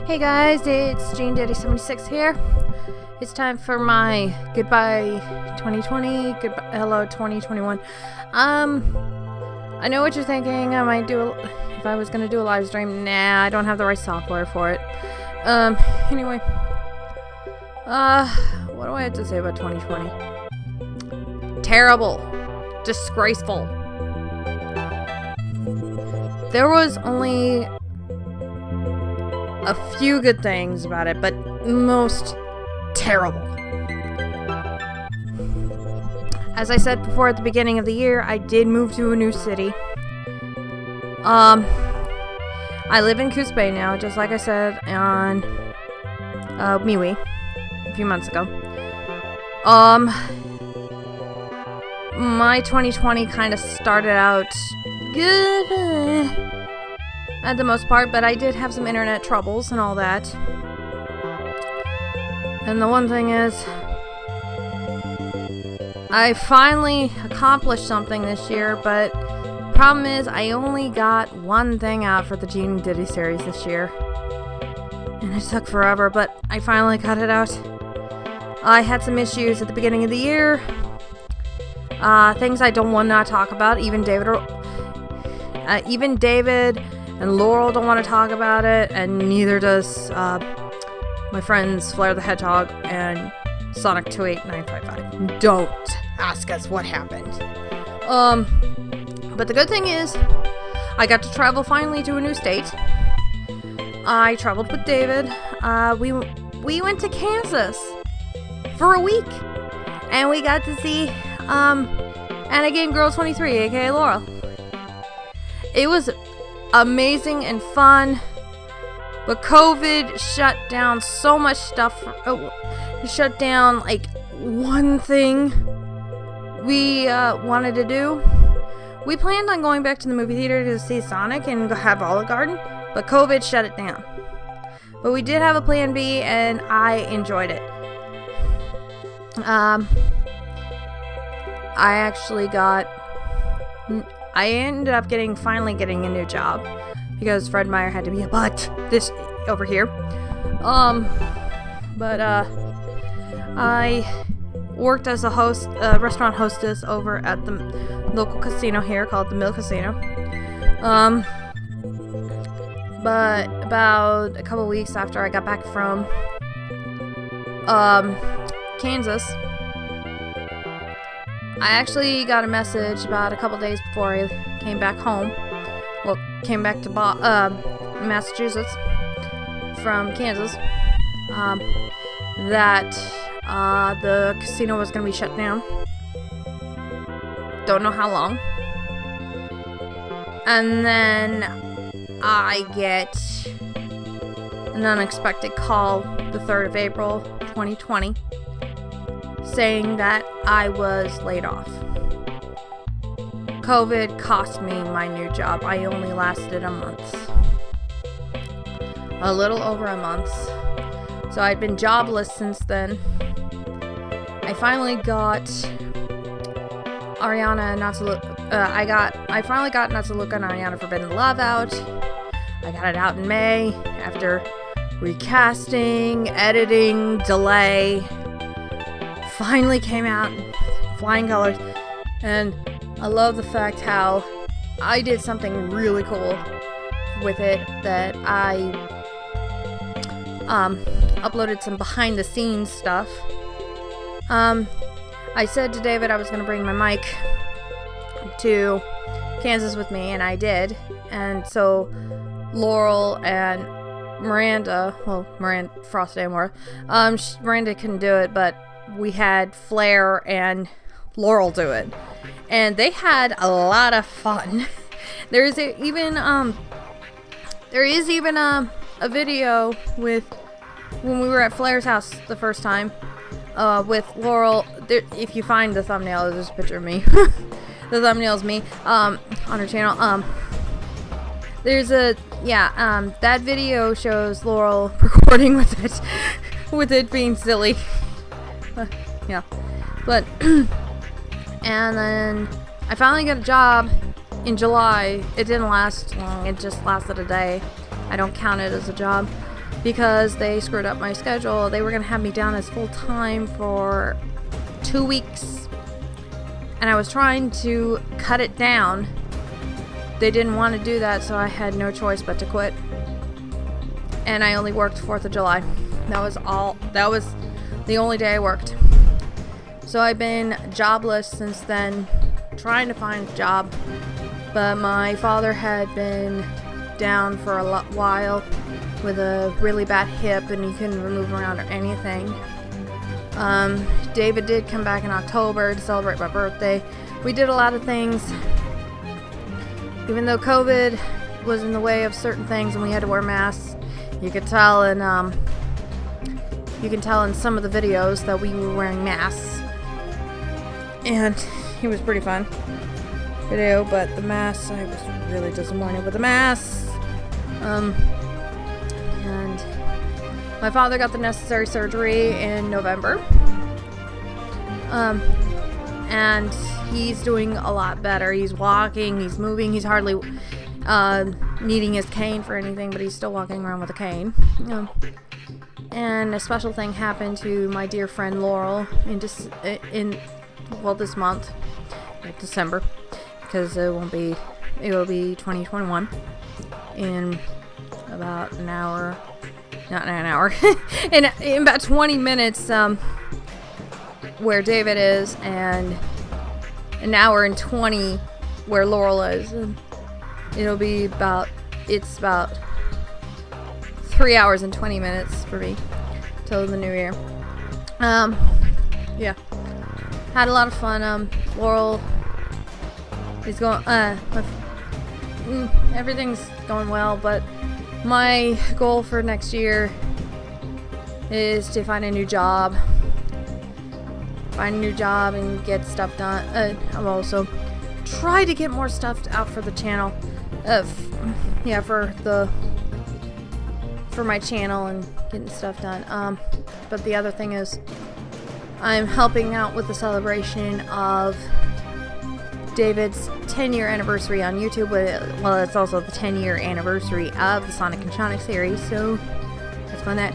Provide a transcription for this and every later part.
Hey guys, it's Jane Daddy 76 here. It's time for my goodbye 2020, goodbye, hello 2021. I know what you're thinking. I might do if I was gonna do a live stream. Nah, I don't have the right software for it. Anyway, what do I have to say about 2020? Terrible, disgraceful. There was only a few good things about it, but most terrible. As I said before at the beginning of the year, I did move to a new city. I live in Coos Bay now, just like I said on MeWe a few months ago. My 2020 kind of started out good at the most part, but I did have some internet troubles and all that. And the one thing is, I finally accomplished something this year, but the problem is I only got one thing out for the Gene Diddy series this year. And it took forever, but I finally got it out. I had some issues at the beginning of the year. Things I don't want to talk about. Even David and Laurel don't want to talk about it, and neither does my friends Flare the Hedgehog and Sonic28955. Don't ask us what happened. But the good thing is, I got to travel finally to a new state. I traveled with David. We went to Kansas for a week, and we got to see Anna Game Girl 23, aka Laurel. It was amazing and fun, but COVID shut down so much stuff. It shut down like one thing we wanted to do. We planned on going back to the movie theater to see Sonic and have Olive Garden, but COVID shut it down. But we did have a plan B, and I enjoyed it. I ended up finally getting a new job because Fred Meyer had to be a butt this over here. I worked as a restaurant hostess over at the local casino here called the Mill Casino. But about a couple weeks after I got back from Kansas, I actually got a message about a couple days before I came back home. Well, came back to Massachusetts from Kansas. That the casino was going to be shut down. Don't know how long. And then I get an unexpected call the 3rd of April, 2020. Saying that I was laid off. COVID cost me my new job. I only lasted a month. A little over a month. So I'd been jobless since then. I finally got Ariana Not to Look. I finally got Not to Look on Ariana Forbidden Love out. I got it out in May after recasting, editing, delay. Finally came out in flying colors, and I love the fact how I did something really cool with it, that I uploaded some behind the scenes stuff. I said to David I was going to bring my mic to Kansas with me, and I did. And so Laurel and Miranda Frost Amora, Miranda couldn't do it, but we had Flare and Laurel do it, and they had a lot of fun. There is even a video with when we were at Flare's house the first time with Laurel. There, if you find the thumbnail, there's a picture of me. The thumbnail's me on her channel. There's that video shows Laurel recording with it being silly. Yeah, but and then I finally got a job in July. It didn't last long, it just lasted a day. I don't count it as a job. because they screwed up my schedule. They were going to have me down as full-time for 2 weeks, and I was trying to cut it down. They didn't want to do that, so I had no choice but to quit. And I only worked 4th of July. That was the only day I worked. So I've been jobless since then, trying to find a job. But my father had been down for a while with a really bad hip, and he couldn't move around or anything. David did come back in October to celebrate my birthday. We did a lot of things. Even though COVID was in the way of certain things and we had to wear masks, you could tell in some of the videos that we were wearing masks. And it was pretty fun video, but the masks, I was really disappointed with the masks. And my father got the necessary surgery in November. And he's doing a lot better. He's walking, he's moving, he's hardly needing his cane for anything, but he's still walking around with a cane. And a special thing happened to my dear friend Laurel this month, like December, because it will be 2021 in about an hour, not an hour, in about 20 minutes, where David is, and an hour and 20 where Laurel is. And it's about 3 hours and 20 minutes for me till the new year. Yeah, had a lot of fun. Laurel is going, everything's going well, but my goal for next year is to find a new job and get stuff done. I'll also try to get more stuff out for the channel, for my channel and getting stuff done. But the other thing is, I'm helping out with the celebration of David's 10-year anniversary on YouTube. Well, it's also the 10-year anniversary of the Sonic and Sonic series, so that's fun. That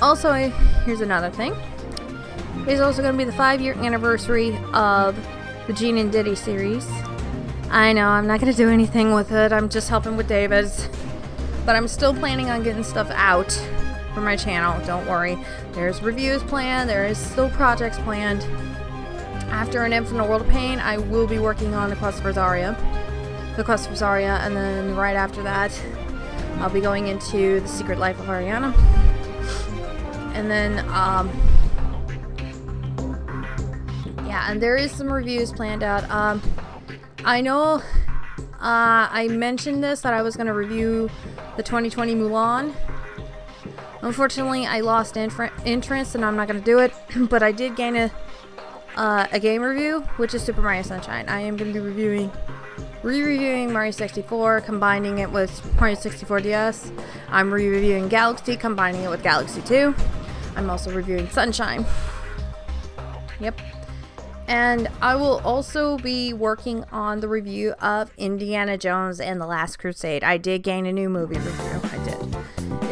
also, here's another thing. It's also going to be the 5-year anniversary of the Gene and Diddy series. I know, I'm not going to do anything with it. I'm just helping with David's. But I'm still planning on getting stuff out for my channel. Don't worry. There's reviews planned. There is still projects planned. After An Infinite World of Pain, I will be working on The Quest for Zarya. And then right after that, I'll be going into The Secret Life of Ariana. And then, yeah, and there is some reviews planned out. I know I mentioned this, that I was going to review the 2020 Mulan. Unfortunately, I lost interest and I'm not going to do it, but I did gain a game review, which is Super Mario Sunshine. I am going to be re-reviewing Mario 64, combining it with Mario 64 DS. I'm re-reviewing Galaxy, combining it with Galaxy 2. I'm also reviewing Sunshine. Yep. And I will also be working on the review of Indiana Jones and the Last Crusade. I did gain a new movie review. I did.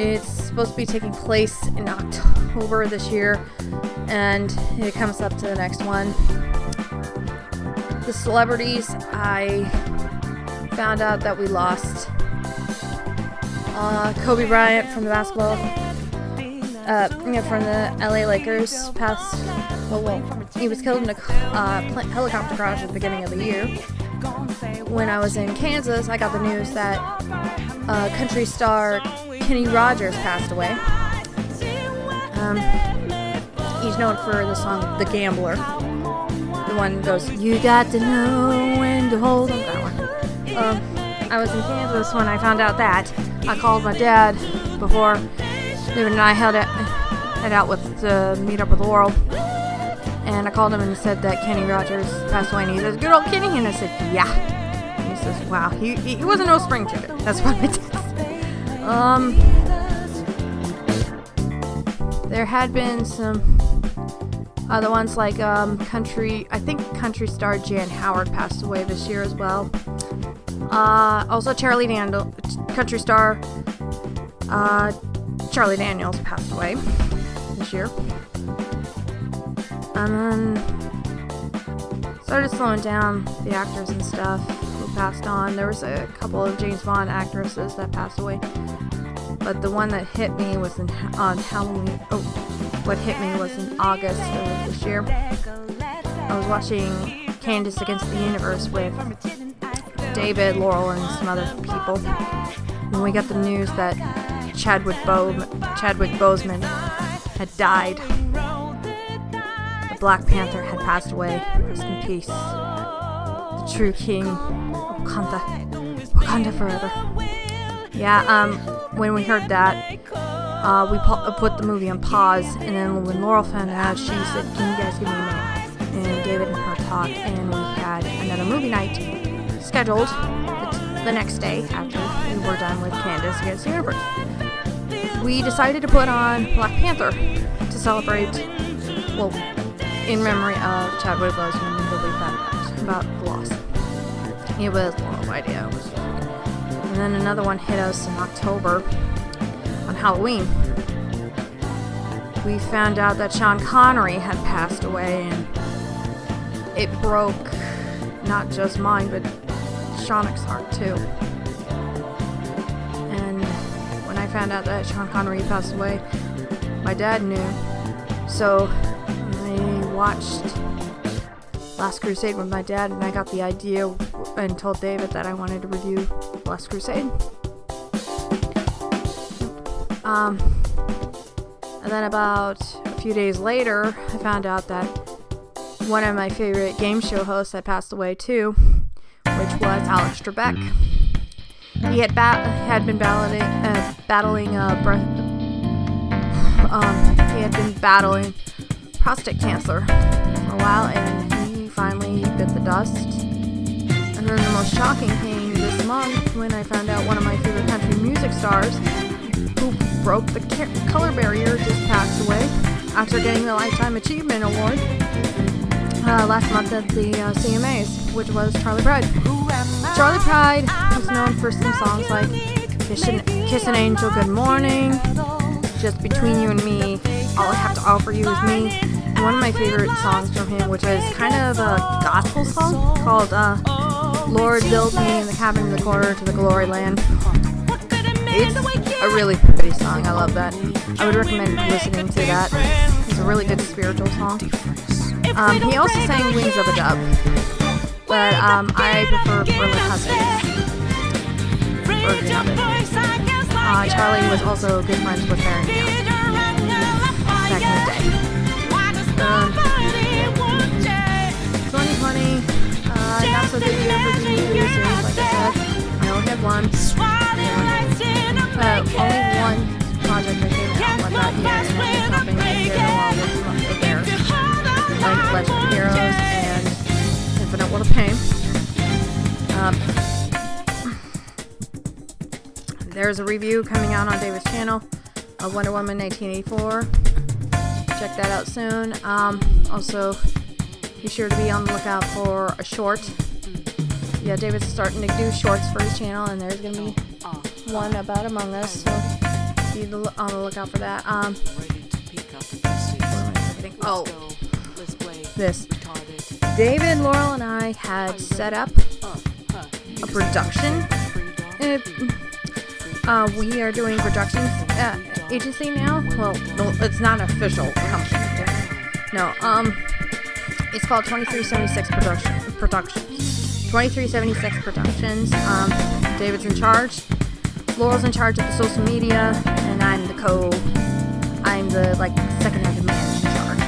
It's supposed to be taking place in October this year, and it comes up to the next one. The celebrities, I found out that we lost Kobe Bryant from the basketball, from the LA Lakers. He was killed in a helicopter crash at the beginning of the year. When I was in Kansas, I got the news that country star Kenny Rogers passed away. He's known for the song "The Gambler." The one that goes, "You got to know when to hold on." That one. I was in Kansas when I found out that. I called my dad before David and I head out to meet up with Laurel. And I called him and he said that Kenny Rogers passed away. And he says, "Good old Kenny." And I said, "Yeah." And he says, "Wow, he wasn't no spring chicken." That's what I did. There had been some other ones like country star Jan Howard passed away this year as well. Also Charlie Daniel, country star Charlie Daniels passed away this year. And then started slowing down the actors and stuff who passed on. There was a couple of James Bond actresses that passed away. But the one that hit me was on Halloween. Oh, what hit me was in August of this year. I was watching Candace Against the Universe with David, Laurel, and some other people. And we got the news that Chadwick Boseman had died. The Black Panther had passed away. Rest in peace. The true king. Wakanda forever. Yeah, when we heard that, we put the movie on pause, and then when Laurel found out, she said, "Can you guys give me a minute?" And David and her talked, and we had another movie night scheduled the next day after we were done with Candace Against the Universe. We decided to put on Black Panther to celebrate, well, in memory of Chadwick Boseman that we found out about the loss. It was a long idea. And then another one hit us in October on Halloween. We found out that Sean Connery had passed away, and it broke not just mine, but Shaunik's heart too. And when I found out that Sean Connery passed away, my dad knew. So I watched Last Crusade with my dad, and I got the idea and told David that I wanted to review Last Crusade. And then about a few days later, I found out that one of my favorite game show hosts had passed away too, which was Alex Trebek. He had been battling prostate cancer for a while, and he finally bit the dust. And then the most shocking thing this month, when I found out one of my favorite country music stars, who broke the color barrier, just passed away after getting the Lifetime Achievement Award last month at the CMAs, which was Charlie Pride. Charlie Pride was known for some songs like Kiss an Angel, Good Morning, Just Between You and Me, All I Have to Offer You Is Me. And one of my favorite songs from him, which is kind of a gospel song, called Lord Build Me in the Cabin in the Corner to the Glory Land. It's a really pretty song. I love that. I would recommend listening to that. It's a really good spiritual song. He also sang Wings of a Dove, but I prefer Early Huskies version of it. Charlie was also good friends with Farron back in the day. 2020, not so good year for TV series, like I said. I only had one. Only one project I came out with that year, and I did something that year along with some of theirs, like Legend of Heroes and Infinite World of Pain. There's a review coming out on David's channel of Wonder Woman 1984. Check that out soon. Also, be sure to be on the lookout for a short. Yeah, David's starting to do shorts for his channel, and there's going to be one about Among Us, so be on the lookout for that. Oh, this. David, Laurel, and I had set up a production. We are doing production agency now. Well, it's not an official company. No, it's called 2376 Productions. 2376 Productions. David's in charge. Laurel's in charge of the social media, and I'm the second in command in charge.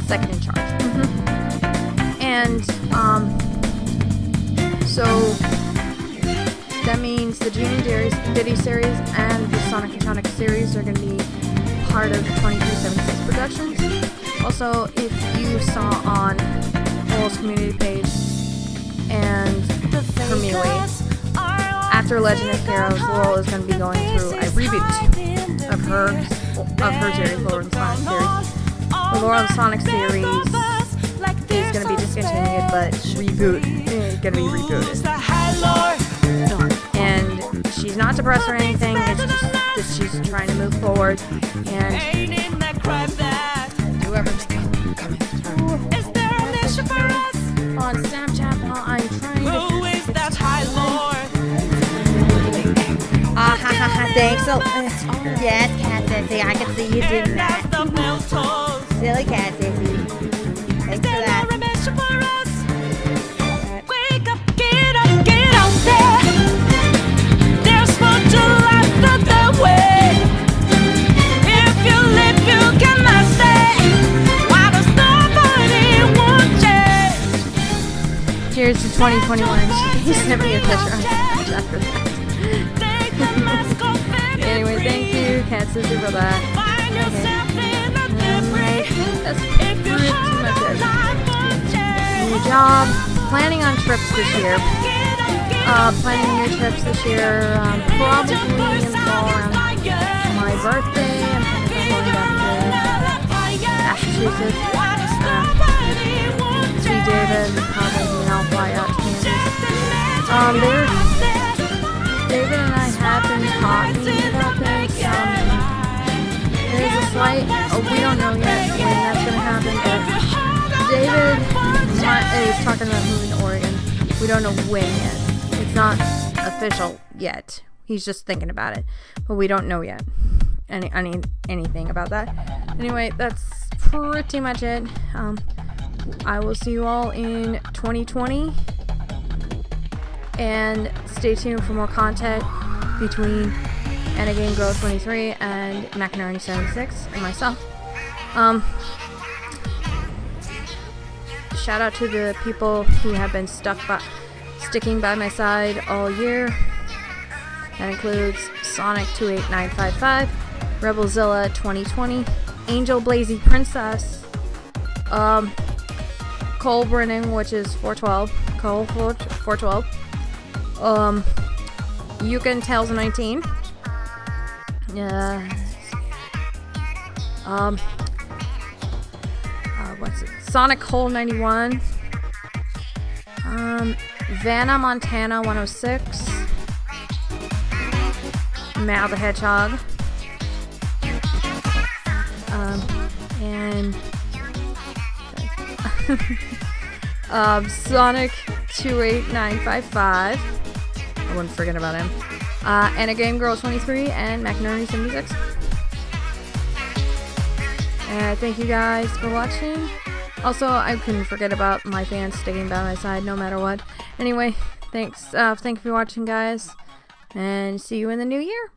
Second in charge. And, so that means the Genie Diddy series and the Sonic and Tonic series are going to be part of 2376 Productions. Also, if you saw on Laurel's community page and for MeWe, after Legend of Heroes, Laurel is going to be going through a reboot of her series, Laurel and Sonic series. The Laurel and Sonic series is going to be discontinued, but going to be rebooted. And she's not depressed or anything, it's just that she's trying to move forward and do everything coming through on Snapchat while I'm trying to. Ah ha ha ha! Thanks so. Yes, Cat Sissy, I can see you doing that. Silly Cat Sissy. Thanks for that. Cheers to 2021. He sent me a picture on Snapchat for that. Anyway, thank you, Cat Sissy, for that. That's pretty much it. New job. Planning on trips this year. Planning new trips this year. Probably in the fall around my birthday. I'm planning on going back to Massachusetts. See David and probably I'll fly out to Kansas. David and I have been talking about this. There's a slight, we don't know yet when that's going to happen, but David is talking about moving to Oregon. We don't know when yet. It's not official yet. He's just thinking about it, but we don't know yet anything about that. Anyway, that's pretty much it. I will see you all in 2020, and stay tuned for more content between Game Girl 23 and Macaroni 76 and myself. Shout out to the people who have been sticking by my side all year. That includes Sonic 28955, Rebelzilla 2020, Angel Blazy Princess, Cole Brennan, which is 412, Cole 412, Yukon Tales 19, what's it? Sonic Hole 91, Vanna Montana 106, Mal the Hedgehog, and Sonic 28955. I wouldn't forget about him. And Game Girl 23 and Macaroni 76. Thank you guys for watching. Also, I couldn't forget about my fans sticking by my side no matter what. Anyway, thanks. Thank you for watching, guys, and see you in the new year.